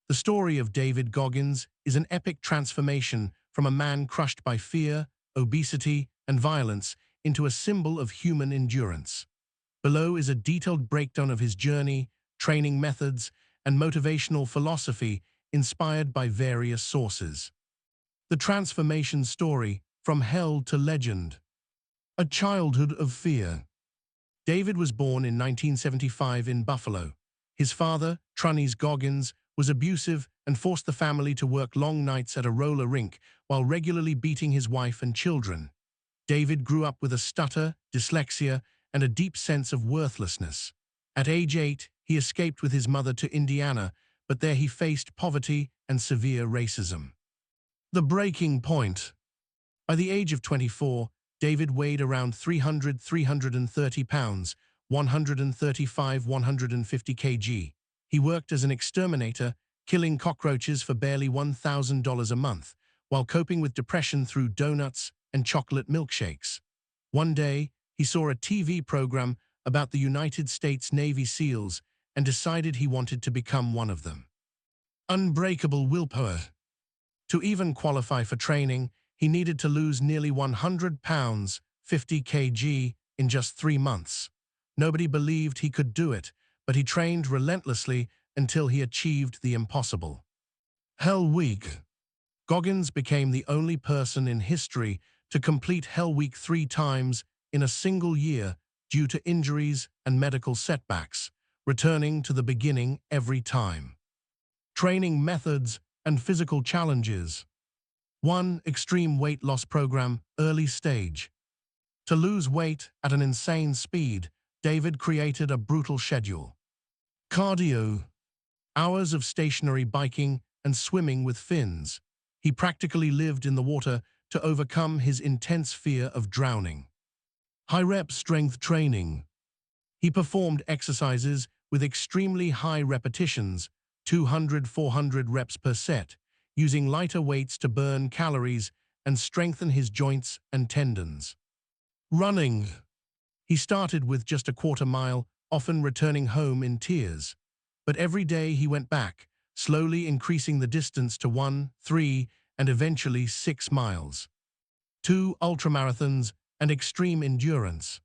The story of David Goggins is an epic transformation from a man crushed by fear, obesity, and violence into a symbol of human endurance. Below is a detailed breakdown of his journey, training methods, and motivational philosophy inspired by various sources. The transformation story, from hell to legend. A childhood of fear. David was born in 1975 in Buffalo. His father, Trunnies Goggins, was abusive and forced the family to work long nights at a roller rink while regularly beating his wife and children. David grew up with a stutter, dyslexia, and a deep sense of worthlessness. At age 8, he escaped with his mother to Indiana, but there he faced poverty and severe racism. The breaking point. By the age of 24, David weighed around 330 pounds, 135-150 kg. He worked as an exterminator, killing cockroaches for barely $1,000 a month, while coping with depression through donuts and chocolate milkshakes. One day, he saw a TV program about the United States Navy SEALs and decided he wanted to become one of them. Unbreakable willpower. To even qualify for training, he needed to lose nearly 100 pounds, 50 kg, in just 3 months. Nobody believed he could do it, but he trained relentlessly until he achieved the impossible. Hell Week. Goggins became the only person in history to complete Hell Week 3 times in a single year due to injuries and medical setbacks, returning to the beginning every time. Training methods and physical challenges. 1. Extreme weight loss program, early stage. To lose weight at an insane speed, David created a brutal schedule. Cardio. Hours of stationary biking and swimming with fins. He practically lived in the water to overcome his intense fear of drowning. High-rep strength training. He performed exercises with extremely high repetitions, 200-400 reps per set, using lighter weights to burn calories and strengthen his joints and tendons. Running. He started with just a quarter mile, often returning home in tears. But every day he went back, slowly increasing the distance to 1, 3, and eventually 6 miles. 2. Ultramarathons and extreme endurance.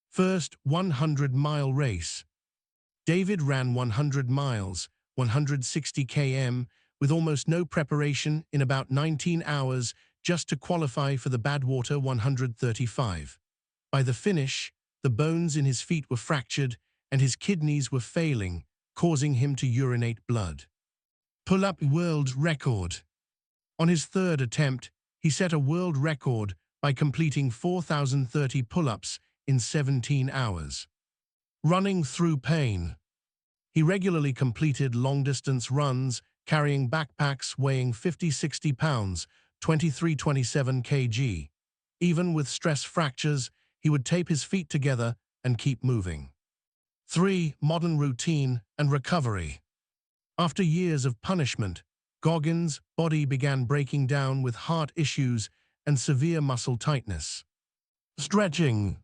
First, 100-mile race. David ran 100 miles, 160 km, with almost no preparation in about 19 hours just to qualify for the Badwater 135. By the finish, the bones in his feet were fractured and his kidneys were failing, causing him to urinate blood. Pull-up world record. On his third attempt, he set a world record by completing 4,030 pull-ups in 17 hours. Running through pain. He regularly completed long-distance runs, carrying backpacks weighing 50-60 pounds, 23-27 kg. Even with stress fractures, he would tape his feet together and keep moving. 3. Modern routine and recovery. After years of punishment, Goggins' body began breaking down with heart issues and severe muscle tightness. Stretching.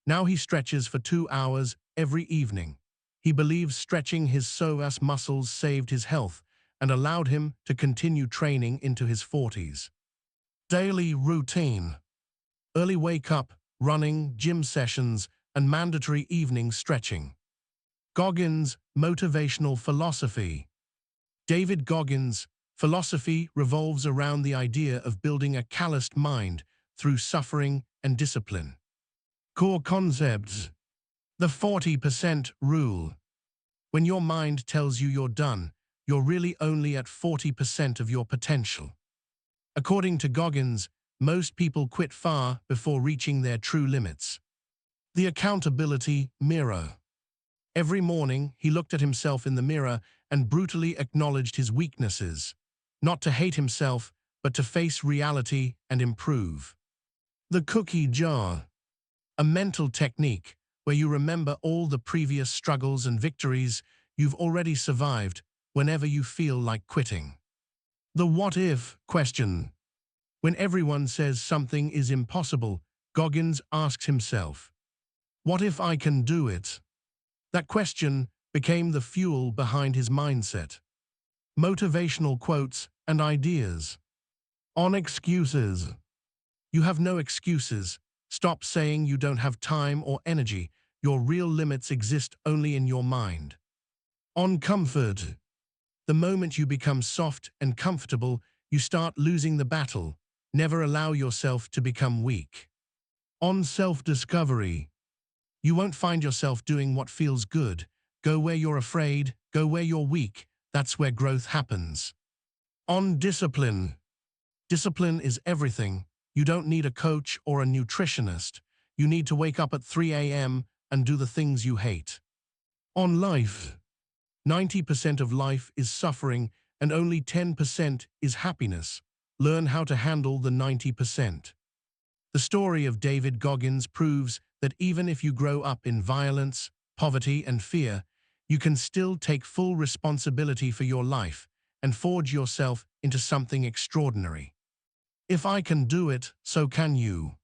Now he stretches for 2 hours every evening. He believes stretching his psoas muscles saved his health and allowed him to continue training into his 40s. Daily routine. Early wake-up, running, gym sessions, and mandatory evening stretching. Goggins' motivational philosophy. David Goggins' philosophy revolves around the idea of building a calloused mind through suffering and discipline. Core concepts. The 40% rule. When your mind tells you you're done, you're really only at 40% of your potential. According to Goggins, most people quit far before reaching their true limits. The accountability mirror. Every morning, he looked at himself in the mirror and brutally acknowledged his weaknesses, not to hate himself, but to face reality and improve. The cookie jar. A mental technique where you remember all the previous struggles and victories you've already survived whenever you feel like quitting. The what-if question. When everyone says something is impossible, Goggins asks himself, "What if I can do it?" That question became the fuel behind his mindset. Motivational quotes and ideas. On excuses. You have no excuses. Stop saying you don't have time or energy. Your real limits exist only in your mind. On comfort. The moment you become soft and comfortable, you start losing the battle. Never allow yourself to become weak. On self-discovery. You won't find yourself doing what feels good. Go where you're afraid, go where you're weak. That's where growth happens. On discipline. Discipline is everything. You don't need a coach or a nutritionist. You need to wake up at 3 a.m. and do the things you hate. On life. 90% of life is suffering and only 10% is happiness. Learn how to handle the 90%. The story of David Goggins proves that even if you grow up in violence, poverty, and fear, you can still take full responsibility for your life and forge yourself into something extraordinary. If I can do it, so can you.